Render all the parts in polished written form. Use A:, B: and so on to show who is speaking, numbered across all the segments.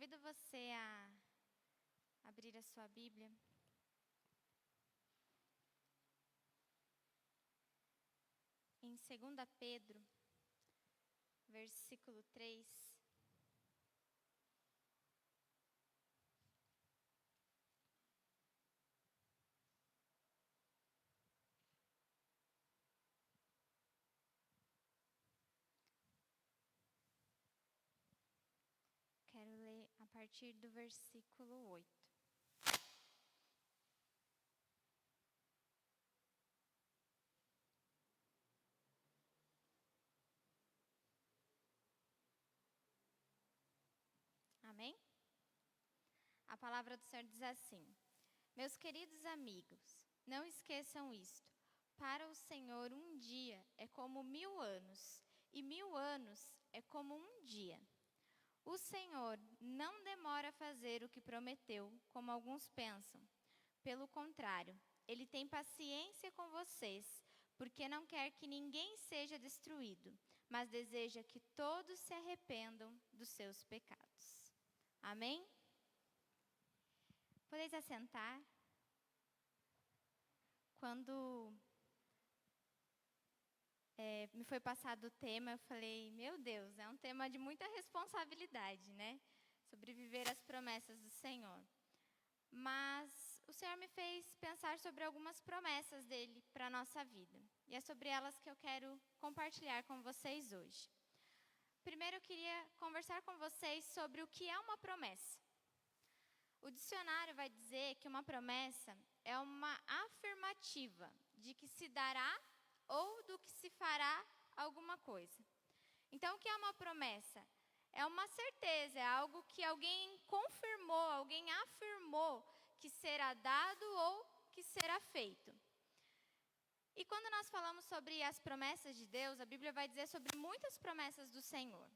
A: Convido você a abrir a sua Bíblia. Em 2 Pedro, versículo 3. Quero ler a partir do versículo 8. Amém? A palavra do Senhor diz assim: Meus queridos amigos, não esqueçam isto. Para o Senhor, um dia é como 1000 anos, e 1000 anos é como um dia. O Senhor não demora a fazer o que prometeu, como alguns pensam. Pelo contrário, Ele tem paciência com vocês, porque não quer que ninguém seja destruído, mas deseja que todos se arrependam dos seus pecados. Amém? Podeis assentar. Quando me foi passado o tema, eu falei, meu Deus, é um tema de muita responsabilidade, né? Sobre viver as promessas do Senhor. Mas o Senhor me fez pensar sobre algumas promessas dele para a nossa vida. E é sobre elas que eu quero compartilhar com vocês hoje. Primeiro eu queria conversar com vocês sobre o que é uma promessa. O dicionário vai dizer que uma promessa é uma afirmativa de que se dará ou do que se fará alguma coisa. Então, o que é uma promessa? É uma certeza, é algo que alguém confirmou, alguém afirmou que será dado ou que será feito. E quando nós falamos sobre as promessas de Deus, a Bíblia vai dizer sobre muitas promessas do Senhor.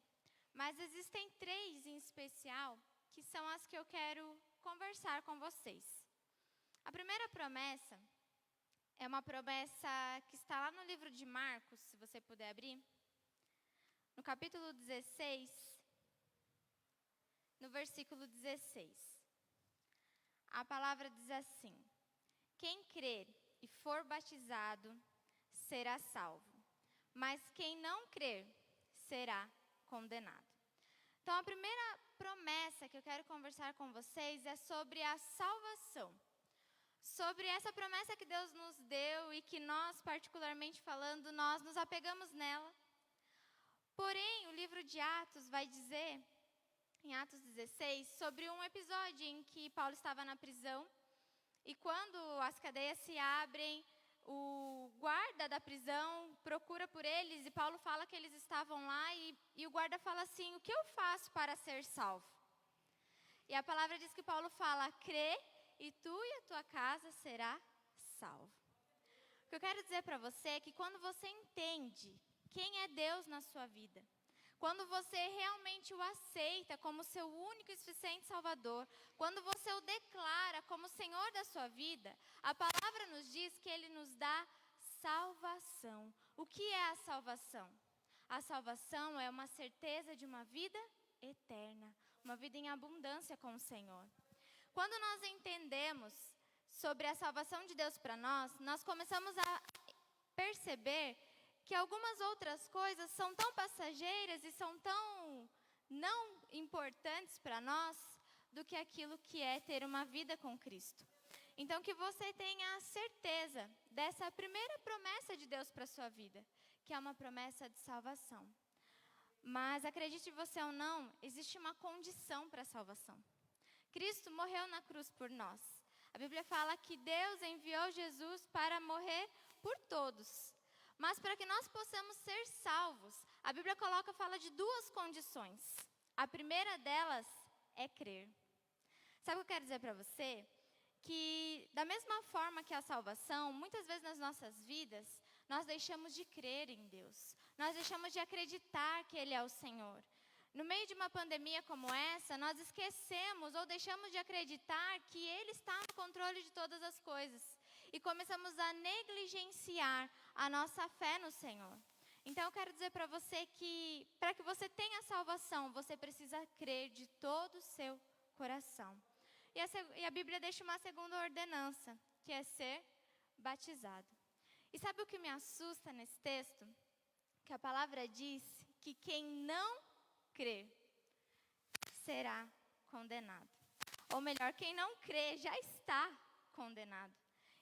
A: Mas existem 3 em especial que são as que eu quero conversar com vocês. A primeira promessa é uma promessa que está lá no livro de Marcos, se você puder abrir. No capítulo 16, no versículo 16. A palavra diz assim: Quem crer e for batizado será salvo, mas quem não crer será condenado. Então, a primeira promessa que eu quero conversar com vocês é sobre a salvação. Sobre essa promessa que Deus nos deu e que nós, particularmente falando, nós nos apegamos nela. Porém, o livro de Atos vai dizer, em Atos 16, sobre um episódio em que Paulo estava na prisão. E quando as cadeias se abrem, o guarda da prisão procura por eles e Paulo fala que eles estavam lá e o guarda fala assim: o que eu faço para ser salvo? E a palavra diz que Paulo fala: crê e tu e a tua casa será salvo. O que eu quero dizer para você é que quando você entende quem é Deus na sua vida, quando você realmente o aceita como seu único e suficiente Salvador, quando você o declara como Senhor da sua vida, a palavra nos diz que Ele nos dá salvação. O que é a salvação? A salvação é uma certeza de uma vida eterna, uma vida em abundância com o Senhor. Quando nós entendemos sobre a salvação de Deus para nós começamos a perceber que algumas outras coisas são tão passageiras e são tão não importantes para nós do que aquilo que é ter uma vida com Cristo. Então, que você tenha a certeza dessa primeira promessa de Deus para a sua vida, que é uma promessa de salvação. Mas, acredite você ou não, existe uma condição para a salvação. Cristo morreu na cruz por nós. A Bíblia fala que Deus enviou Jesus para morrer por todos. Mas para que nós possamos ser salvos, a Bíblia fala de 2 condições. A primeira delas é crer. Sabe o que eu quero dizer para você? Que da mesma forma que a salvação, muitas vezes nas nossas vidas, nós deixamos de crer em Deus. Nós deixamos de acreditar que Ele é o Senhor. No meio de uma pandemia como essa, nós esquecemos ou deixamos de acreditar que Ele está no controle de todas as coisas. E começamos a negligenciar a nossa fé no Senhor. Então eu quero dizer para você que para que você tenha salvação, você precisa crer de todo o seu coração. E a Bíblia deixa uma segunda ordenança, que é ser batizado. E sabe o que me assusta nesse texto? Que a palavra diz que quem não crer será condenado. Ou melhor, quem não crê já está condenado.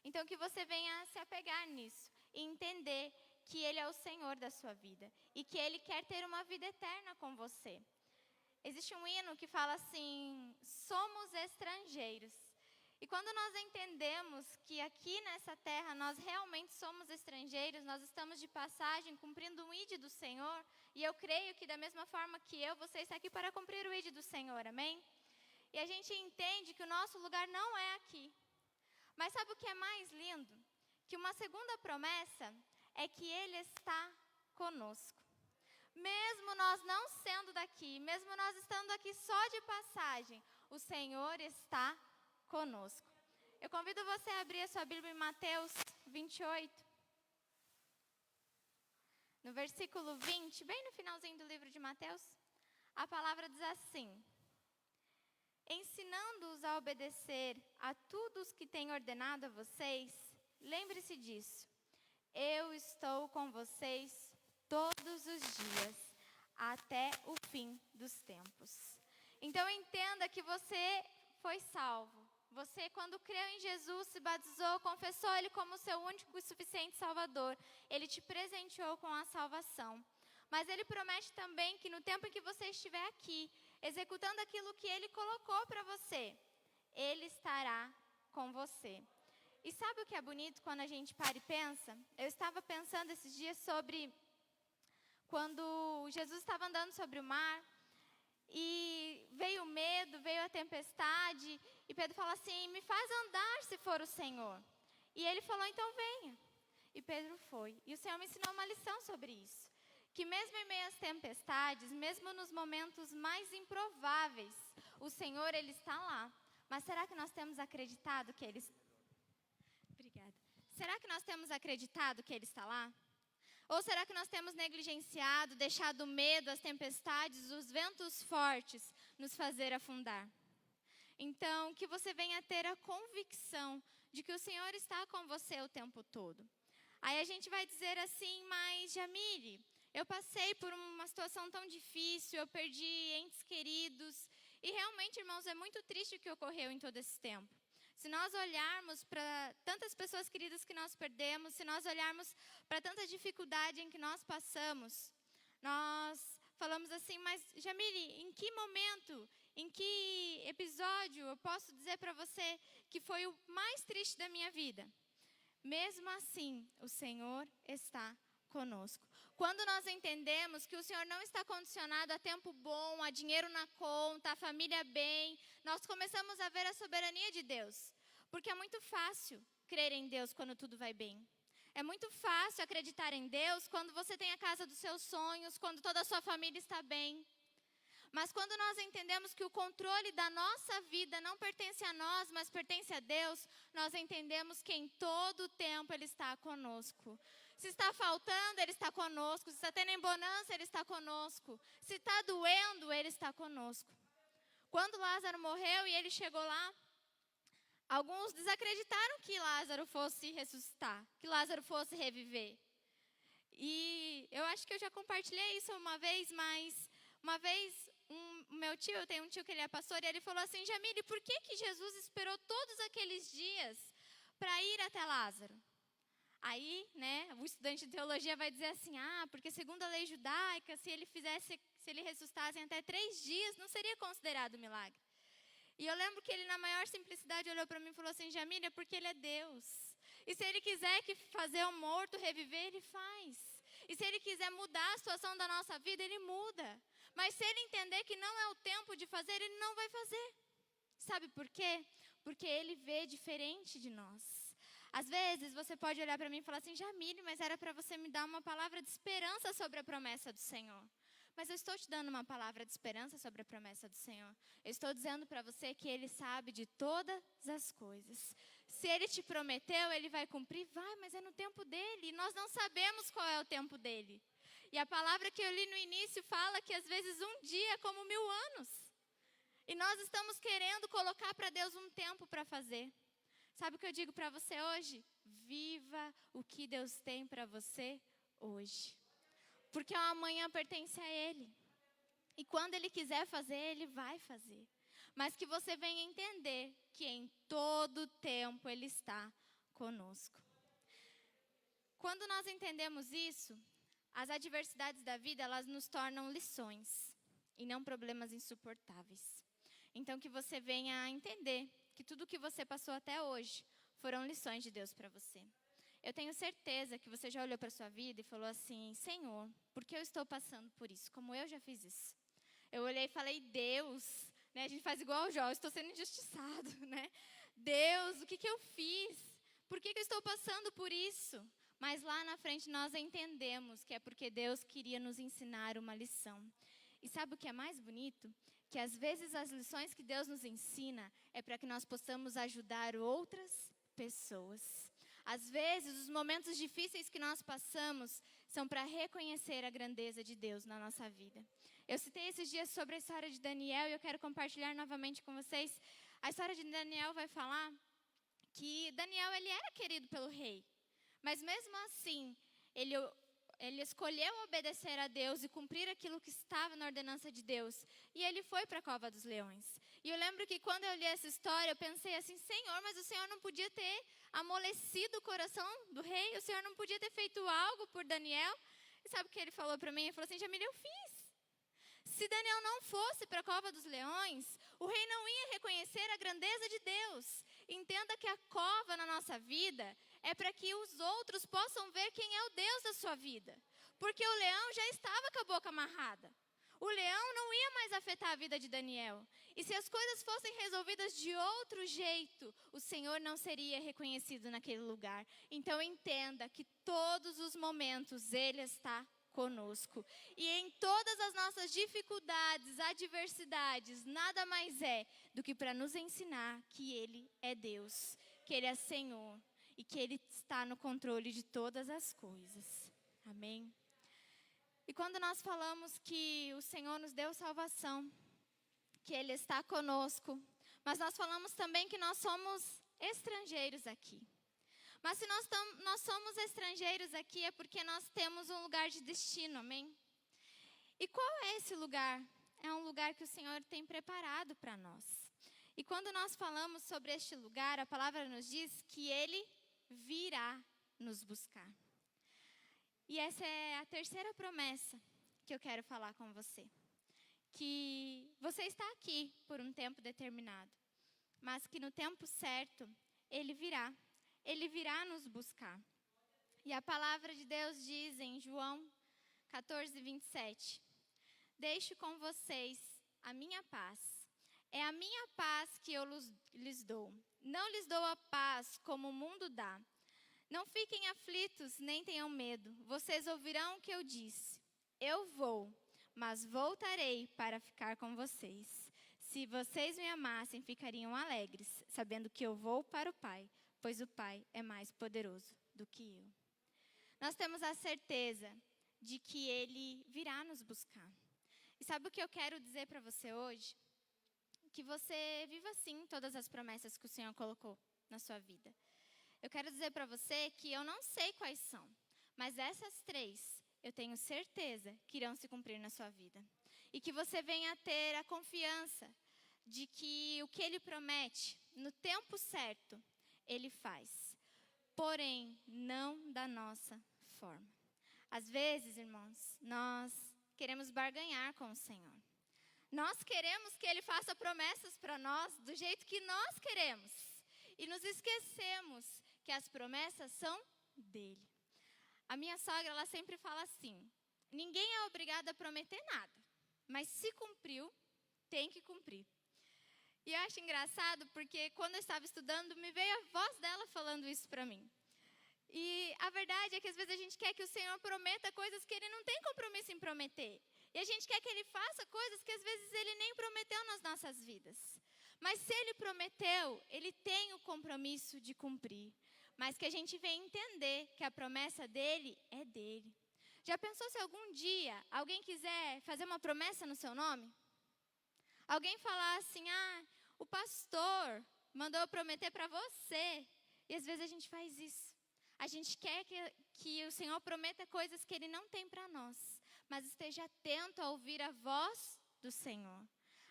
A: Então que você venha se apegar nisso e entender que Ele é o Senhor da sua vida e que Ele quer ter uma vida eterna com você. Existe um hino que fala assim: somos estrangeiros. E quando nós entendemos que aqui nessa terra nós realmente somos estrangeiros, nós estamos de passagem, cumprindo um ID do Senhor, e eu creio que da mesma forma que você está aqui para cumprir o ID do Senhor, amém? E a gente entende que o nosso lugar não é aqui. Mas sabe o que é mais lindo? Que uma segunda promessa é que Ele está conosco. Mesmo nós não sendo daqui, mesmo nós estando aqui só de passagem, o Senhor está conosco. Eu convido você a abrir a sua Bíblia em Mateus 28. No versículo 20, bem no finalzinho do livro de Mateus, a palavra diz assim: ensinando-os a obedecer a tudo os que têm ordenado a vocês, lembre-se disso. Eu estou com vocês todos os dias, até o fim dos tempos. Então entenda que você foi salvo. Você, quando creu em Jesus, se batizou, confessou Ele como seu único e suficiente Salvador, Ele te presenteou com a salvação. Mas Ele promete também que no tempo em que você estiver aqui, executando aquilo que Ele colocou para você, Ele estará com você. E sabe o que é bonito quando a gente para e pensa? Eu estava pensando esses dias sobre quando Jesus estava andando sobre o mar, e veio o medo, veio a tempestade, e Pedro fala assim: me faz andar se for o Senhor. E ele falou: então venha. E Pedro foi. E o Senhor me ensinou uma lição sobre isso. Que mesmo em meio às tempestades, mesmo nos momentos mais improváveis, o Senhor, Ele está lá. Mas será que nós temos acreditado que Ele... Obrigada. Será que nós temos acreditado que Ele está lá? Ou será que nós temos negligenciado, deixado o medo, as tempestades, os ventos fortes nos fazer afundar? Então, que você venha ter a convicção de que o Senhor está com você o tempo todo. Aí a gente vai dizer assim: mas Jamile, eu passei por uma situação tão difícil, eu perdi entes queridos. E realmente, irmãos, é muito triste o que ocorreu em todo esse tempo. Se nós olharmos para tantas pessoas queridas que nós perdemos, se nós olharmos para tanta dificuldade em que nós passamos, nós falamos assim: mas Jamile, em que momento, em que episódio eu posso dizer para você que foi o mais triste da minha vida? Mesmo assim, o Senhor está conosco. Quando nós entendemos que o Senhor não está condicionado a tempo bom, a dinheiro na conta, a família bem, nós começamos a ver a soberania de Deus. Porque é muito fácil crer em Deus quando tudo vai bem. É muito fácil acreditar em Deus quando você tem a casa dos seus sonhos, quando toda a sua família está bem. Mas quando nós entendemos que o controle da nossa vida não pertence a nós, mas pertence a Deus, nós entendemos que em todo o tempo Ele está conosco. Se está faltando, Ele está conosco. Se está tendo em bonança, Ele está conosco. Se está doendo, Ele está conosco. Quando Lázaro morreu e ele chegou lá, alguns desacreditaram que Lázaro fosse ressuscitar, que Lázaro fosse reviver. E eu acho que eu já compartilhei isso uma vez, mas uma vez meu tio, eu tenho um tio que ele é pastor, e ele falou assim: Jamile, por que Jesus esperou todos aqueles dias para ir até Lázaro? Aí, né, o estudante de teologia vai dizer assim: porque segundo a lei judaica, se ele ressuscitasse em até 3 dias, não seria considerado milagre. E eu lembro que ele, na maior simplicidade, olhou para mim e falou assim: Jamile, é porque Ele é Deus. E se Ele quiser fazer o morto reviver, Ele faz. E se Ele quiser mudar a situação da nossa vida, Ele muda. Mas se Ele entender que não é o tempo de fazer, Ele não vai fazer. Sabe por quê? Porque Ele vê diferente de nós. Às vezes você pode olhar para mim e falar assim: Jamile, mas era para você me dar uma palavra de esperança sobre a promessa do Senhor. Mas eu estou te dando uma palavra de esperança sobre a promessa do Senhor. Eu estou dizendo para você que Ele sabe de todas as coisas. Se Ele te prometeu, Ele vai cumprir? Vai, mas é no tempo dEle. E nós não sabemos qual é o tempo dEle. E a palavra que eu li no início fala que às vezes um dia é como 1000 anos. E nós estamos querendo colocar para Deus um tempo para fazer. Sabe o que eu digo para você hoje? Viva o que Deus tem para você hoje. Porque o amanhã pertence a Ele. E quando Ele quiser fazer, Ele vai fazer. Mas que você venha entender que em todo tempo Ele está conosco. Quando nós entendemos isso, as adversidades da vida, elas nos tornam lições e não problemas insuportáveis. Então que você venha a entender que tudo que você passou até hoje foram lições de Deus para você. Eu tenho certeza que você já olhou para a sua vida e falou assim: Senhor, por que eu estou passando por isso? Como eu já fiz isso. Eu olhei e falei: Deus, né? A gente faz igual o Jó, estou sendo injustiçado, né? Deus, o que eu fiz? Por que eu estou passando por isso? Mas lá na frente nós entendemos que é porque Deus queria nos ensinar uma lição. E sabe o que é mais bonito? Que às vezes as lições que Deus nos ensina é para que nós possamos ajudar outras pessoas. Às vezes os momentos difíceis que nós passamos são para reconhecer a grandeza de Deus na nossa vida. Eu citei esses dias sobre a história de Daniel e eu quero compartilhar novamente com vocês. A história de Daniel vai falar que Daniel ele era querido pelo rei. Mas mesmo assim, ele escolheu obedecer a Deus e cumprir aquilo que estava na ordenança de Deus. E ele foi para a cova dos leões. E eu lembro que quando eu li essa história, eu pensei assim: Senhor, mas o Senhor não podia ter amolecido o coração do rei? O Senhor não podia ter feito algo por Daniel? E sabe o que ele falou para mim? Ele falou assim: Jamile, eu fiz. Se Daniel não fosse para a cova dos leões, o rei não ia reconhecer a grandeza de Deus. Entenda que a cova na nossa vida é para que os outros possam ver quem é o Deus da sua vida. Porque o leão já estava com a boca amarrada. O leão não ia mais afetar a vida de Daniel. E se as coisas fossem resolvidas de outro jeito, o Senhor não seria reconhecido naquele lugar. Então entenda que todos os momentos Ele está conosco. E em todas as nossas dificuldades, adversidades, nada mais é do que para nos ensinar que Ele é Deus, que Ele é Senhor e que Ele está no controle de todas as coisas. Amém? E quando nós falamos que o Senhor nos deu salvação, que Ele está conosco, mas nós falamos também que nós somos estrangeiros aqui. Mas se nós somos estrangeiros aqui é porque nós temos um lugar de destino, amém? E qual é esse lugar? É um lugar que o Senhor tem preparado para nós. E quando nós falamos sobre este lugar, a palavra nos diz que Ele virá nos buscar. E essa é a terceira promessa que eu quero falar com você. Que você está aqui por um tempo determinado, mas que no tempo certo, Ele virá. Ele virá nos buscar. E a palavra de Deus diz em João 14, 27. Deixo com vocês a minha paz. É a minha paz que eu lhes dou. Não lhes dou a paz como o mundo dá. Não fiquem aflitos, nem tenham medo. Vocês ouvirão o que eu disse. Eu vou, mas voltarei para ficar com vocês. Se vocês me amassem, ficariam alegres, sabendo que eu vou para o Pai, pois o Pai é mais poderoso do que eu. Nós temos a certeza de que Ele virá nos buscar. E sabe o que eu quero dizer para você hoje? Que você viva sim todas as promessas que o Senhor colocou na sua vida. Eu quero dizer para você que eu não sei quais são, mas essas 3 eu tenho certeza que irão se cumprir na sua vida. E que você venha a ter a confiança de que o que Ele promete, no tempo certo, Ele faz. Porém, não da nossa forma. Às vezes, irmãos, nós queremos barganhar com o Senhor. Nós queremos que Ele faça promessas para nós do jeito que nós queremos. E nos esquecemos que as promessas são dEle. A minha sogra, ela sempre fala assim: ninguém é obrigado a prometer nada, mas se cumpriu, tem que cumprir. E eu acho engraçado porque quando eu estava estudando, me veio a voz dela falando isso para mim. E a verdade é que às vezes a gente quer que o Senhor prometa coisas que Ele não tem compromisso em prometer. E a gente quer que Ele faça coisas que às vezes Ele nem prometeu nas nossas vidas. Mas se Ele prometeu, Ele tem o compromisso de cumprir. Mas que a gente venha entender que a promessa dEle é dEle. Já pensou se algum dia alguém quiser fazer uma promessa no seu nome? Alguém falar assim, o pastor mandou eu prometer para você. E às vezes a gente faz isso. A gente quer que o Senhor prometa coisas que Ele não tem para nós. Mas esteja atento a ouvir a voz do Senhor.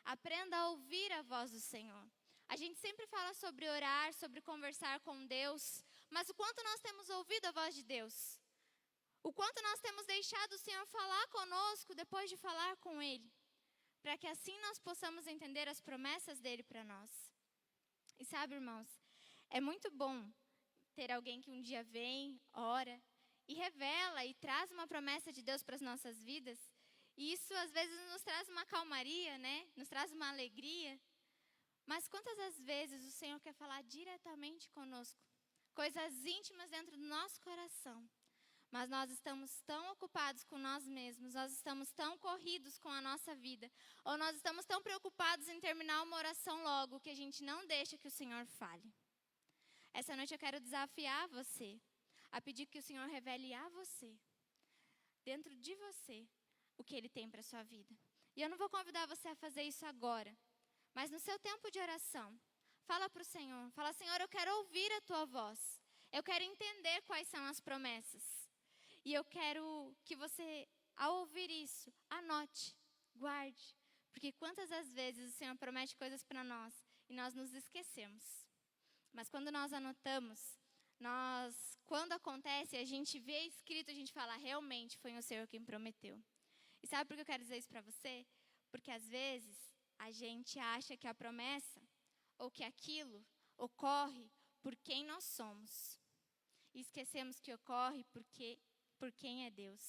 A: Aprenda a ouvir a voz do Senhor. A gente sempre fala sobre orar, sobre conversar com Deus. Mas o quanto nós temos ouvido a voz de Deus? O quanto nós temos deixado o Senhor falar conosco depois de falar com Ele? Para que assim nós possamos entender as promessas dEle para nós. E sabe, irmãos, é muito bom ter alguém que um dia vem, ora e revela e traz uma promessa de Deus para as nossas vidas. E isso às vezes nos traz uma calmaria, né? Nos traz uma alegria. Mas quantas as vezes o Senhor quer falar diretamente conosco? Coisas íntimas dentro do nosso coração. Mas nós estamos tão ocupados com nós mesmos, nós estamos tão corridos com a nossa vida, ou nós estamos tão preocupados em terminar uma oração logo, que a gente não deixa que o Senhor fale. Essa noite eu quero desafiar você, a pedir que o Senhor revele a você, dentro de você, o que Ele tem para a sua vida. E eu não vou convidar você a fazer isso agora, mas no seu tempo de oração, fala para o Senhor, fala, Senhor, eu quero ouvir a Tua voz, eu quero entender quais são as promessas. E eu quero que você, ao ouvir isso, anote, guarde. Porque quantas as vezes o Senhor promete coisas para nós e nós nos esquecemos. Mas quando nós anotamos, quando acontece, a gente vê escrito, a gente fala, realmente foi o Senhor quem prometeu. E sabe por que eu quero dizer isso para você? Porque às vezes a gente acha que a promessa ou que aquilo ocorre por quem nós somos. E esquecemos que ocorre por quem é Deus.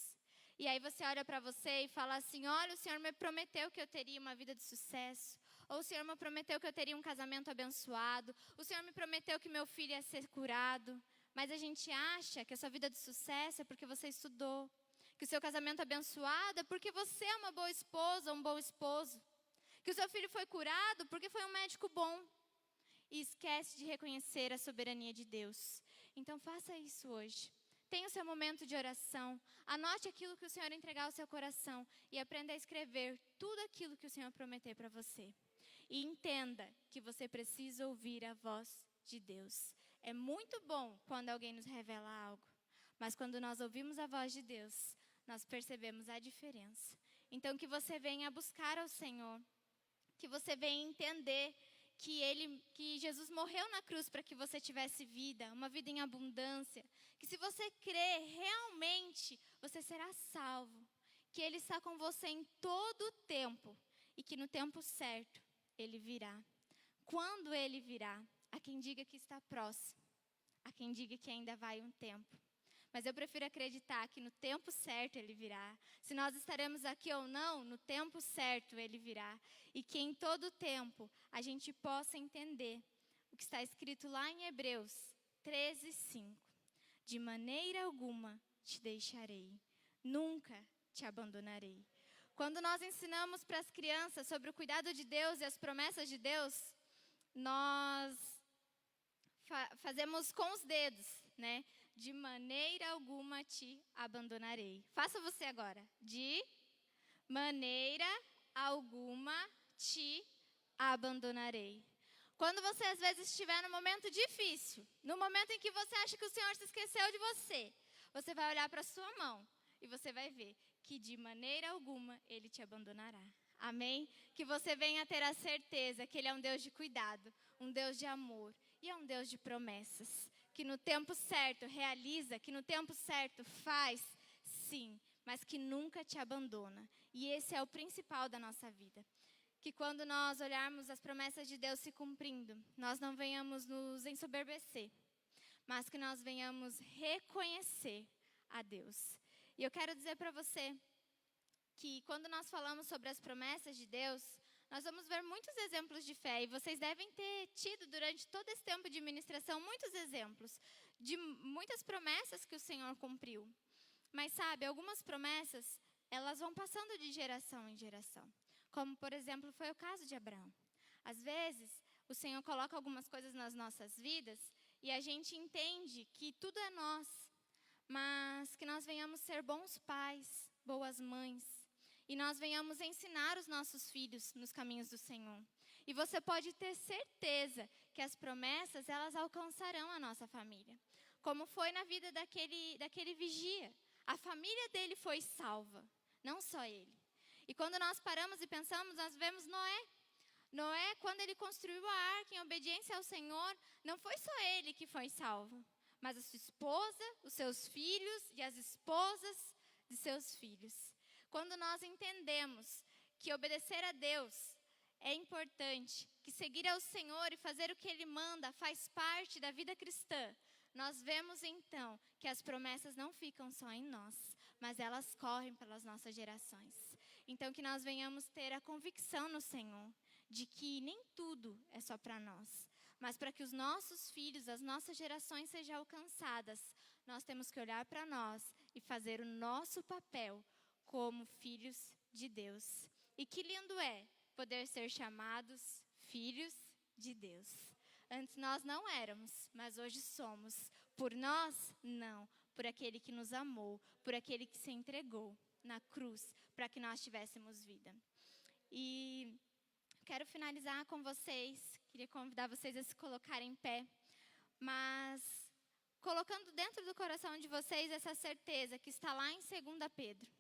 A: E aí você olha para você e fala assim, olha, o Senhor me prometeu que eu teria uma vida de sucesso. Ou o Senhor me prometeu que eu teria um casamento abençoado. O Senhor me prometeu que meu filho ia ser curado. Mas a gente acha que a sua vida de sucesso é porque você estudou. Que o seu casamento abençoado é porque você é uma boa esposa, um bom esposo. Que o seu filho foi curado porque foi um médico bom. E esquece de reconhecer a soberania de Deus. Então faça isso hoje. Tenha o seu momento de oração, anote aquilo que o Senhor entregar ao seu coração e aprenda a escrever tudo aquilo que o Senhor prometer para você. E entenda que você precisa ouvir a voz de Deus. É muito bom quando alguém nos revela algo, mas quando nós ouvimos a voz de Deus, nós percebemos a diferença. Então que você venha buscar ao Senhor, que você venha entender que Jesus morreu na cruz para que você tivesse vida, uma vida em abundância. Que se você crer, realmente você será salvo. Que Ele está com você em todo o tempo. E que no tempo certo, Ele virá. Quando Ele virá, há quem diga que está próximo. Há quem diga que ainda vai um tempo. Mas eu prefiro acreditar que no tempo certo Ele virá. Se nós estaremos aqui ou não, no tempo certo Ele virá. E que em todo tempo a gente possa entender o que está escrito lá em Hebreus 13:5. De maneira alguma te deixarei, nunca te abandonarei. Quando nós ensinamos para as crianças sobre o cuidado de Deus e as promessas de Deus, nós fazemos com os dedos, né? De maneira alguma te abandonarei. Faça você agora. De maneira alguma te abandonarei. Quando você às vezes estiver num momento difícil, no momento em que você acha que o Senhor se esqueceu de você, você vai olhar para a sua mão e você vai ver que de maneira alguma Ele te abandonará. Amém? Que você venha ter a certeza que Ele é um Deus de cuidado, um Deus de amor e é um Deus de promessas. Que no tempo certo realiza, que no tempo certo faz, sim, mas que nunca te abandona. E esse é o principal da nossa vida. Que quando nós olharmos as promessas de Deus se cumprindo, nós não venhamos nos ensoberbecer, mas que nós venhamos reconhecer a Deus. E eu quero dizer para você que quando nós falamos sobre as promessas de Deus, nós vamos ver muitos exemplos de fé. E vocês devem ter tido durante todo esse tempo de ministração muitos exemplos de muitas promessas que o Senhor cumpriu. Mas sabe, algumas promessas, elas vão passando de geração em geração. Como, por exemplo, foi o caso de Abraão. Às vezes, o Senhor coloca algumas coisas nas nossas vidas e a gente entende que tudo é nosso. mas que nós venhamos ser bons pais, boas mães, e nós venhamos ensinar os nossos filhos nos caminhos do Senhor. E você pode ter certeza que as promessas, elas alcançarão a nossa família. Como foi na vida daquele vigia. A família dele foi salva, não só ele. E quando nós paramos e pensamos, nós vemos Noé. Noé, quando ele construiu a arca em obediência ao Senhor, não foi só ele que foi salvo, mas a sua esposa, os seus filhos e as esposas de seus filhos. Quando nós entendemos que obedecer a Deus é importante, que seguir ao Senhor e fazer o que Ele manda faz parte da vida cristã, nós vemos então que as promessas não ficam só em nós, mas elas correm pelas nossas gerações. Então que nós venhamos ter a convicção no Senhor de que nem tudo é só para nós, mas para que os nossos filhos, as nossas gerações sejam alcançadas, nós temos que olhar para nós e fazer o nosso papel como filhos de Deus. E que lindo é poder ser chamados filhos de Deus. Antes nós não éramos, mas hoje somos. Por nós, não. Por aquele que nos amou, por aquele que se entregou na cruz para que nós tivéssemos vida. E quero finalizar com vocês, queria convidar vocês a se colocarem em pé, mas colocando dentro do coração de vocês essa certeza que está lá em 2 Pedro,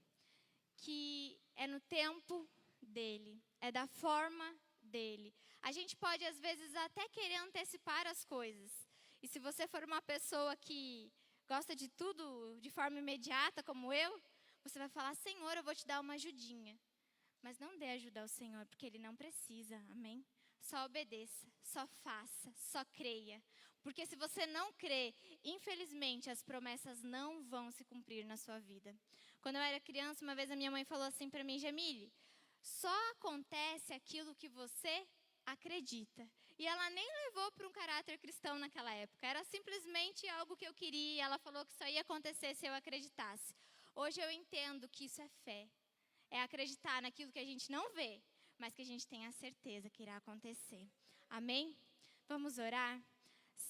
A: que é no tempo dele, é da forma dele. A gente pode às vezes até querer antecipar as coisas. E se você for uma pessoa que gosta de tudo de forma imediata, como eu, você vai falar: Senhor, eu vou te dar uma ajudinha. Mas não dê ajuda ao Senhor, porque Ele não precisa, amém? Só obedeça, só faça, só creia. Porque se você não crê, infelizmente as promessas não vão se cumprir na sua vida. Quando eu era criança, uma vez a minha mãe falou assim para mim: Jamile, só acontece aquilo que você acredita. E ela nem levou para um caráter cristão naquela época. Era simplesmente algo que eu queria. Ela falou que só ia acontecer se eu acreditasse. Hoje eu entendo que isso é fé. É acreditar naquilo que a gente não vê, mas que a gente tem a certeza que irá acontecer. Amém? Vamos orar?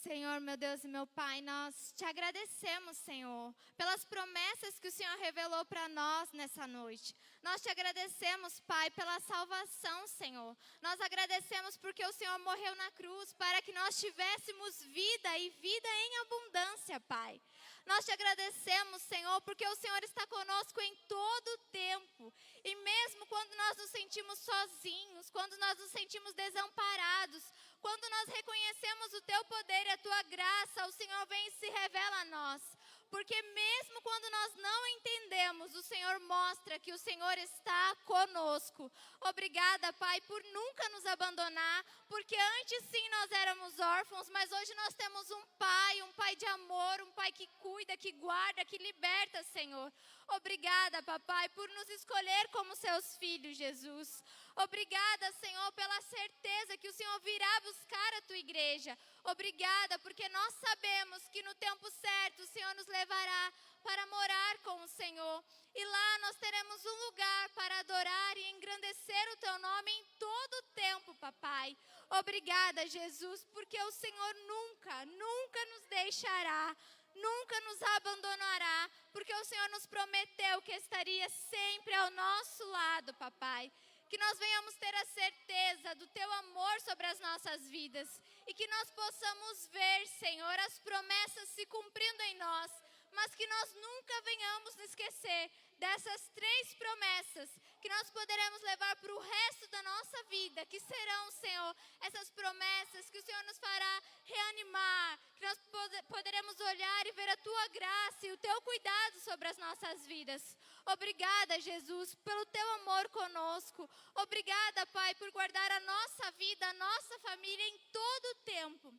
A: Senhor, meu Deus e meu Pai, nós te agradecemos, Senhor, pelas promessas que o Senhor revelou para nós nessa noite. Nós te agradecemos, Pai, pela salvação, Senhor. Nós agradecemos porque o Senhor morreu na cruz para que nós tivéssemos vida e vida em abundância, Pai. Nós te agradecemos, Senhor, porque o Senhor está conosco em todo o tempo. E mesmo quando nós nos sentimos sozinhos, quando nós nos sentimos desamparados, quando nós reconhecemos o Teu poder e a Tua graça, o Senhor vem e se revela a nós. Porque mesmo quando nós não entendemos, o Senhor mostra que o Senhor está conosco. Obrigada, Pai, por nunca nos abandonar, porque antes sim nós éramos órfãos, mas hoje nós temos um Pai de amor, um Pai que cuida, que guarda, que liberta, Senhor. Obrigada, Papai, por nos escolher como seus filhos, Jesus. Obrigada, Senhor, pela certeza que o Senhor virá buscar a Tua igreja. Obrigada, porque nós sabemos que no tempo certo o Senhor nos levará para morar com o Senhor. E lá nós teremos um lugar para adorar e engrandecer o Teu nome em todo o tempo, Papai. Obrigada, Jesus, porque o Senhor nunca nos deixará. Nunca nos abandonará, porque o Senhor nos prometeu que estaria sempre ao nosso lado, Papai. Que nós venhamos ter a certeza do Teu amor sobre as nossas vidas e que nós possamos ver, Senhor, as promessas se cumprindo em nós, mas que nós nunca venhamos nos esquecer dessas 3 promessas que nós poderemos levar para o resto da nossa vida, que serão, Senhor, essas promessas que o Senhor nos fará reanimar, que nós poderemos olhar e ver a Tua graça e o Teu cuidado sobre as nossas vidas. Obrigada, Jesus, pelo Teu amor conosco. Obrigada, Pai, por guardar a nossa vida, a nossa família em todo o tempo.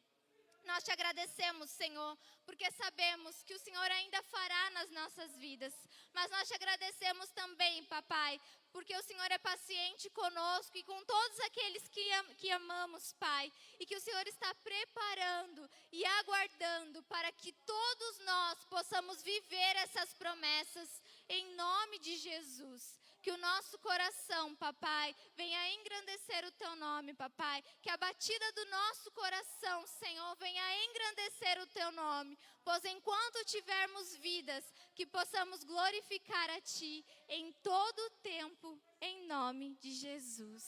A: Nós te agradecemos, Senhor, porque sabemos que o Senhor ainda fará nas nossas vidas. Mas nós te agradecemos também, Papai, porque o Senhor é paciente conosco e com todos aqueles que amamos, Pai. E que o Senhor está preparando e aguardando para que todos nós possamos viver essas promessas em nome de Jesus. Que o nosso coração, papai, venha engrandecer o teu nome, papai. Que a batida do nosso coração, Senhor, venha engrandecer o teu nome. Pois enquanto tivermos vidas, que possamos glorificar a ti em todo o tempo, em nome de Jesus.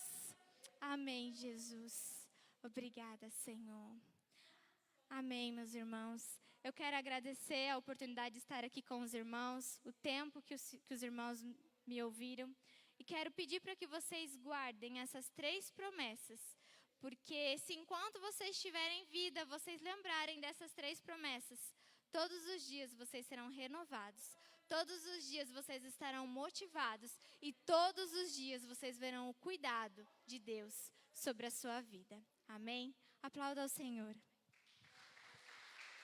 A: Amém, Jesus. Obrigada, Senhor. Amém, meus irmãos. Eu quero agradecer a oportunidade de estar aqui com os irmãos, o tempo que os irmãos me ouviram. E quero pedir para que vocês guardem essas 3 promessas. Porque se enquanto vocês tiverem vida, vocês lembrarem dessas 3 promessas, todos os dias vocês serão renovados. Todos os dias vocês estarão motivados. E todos os dias vocês verão o cuidado de Deus sobre a sua vida. Amém? Aplauda ao Senhor.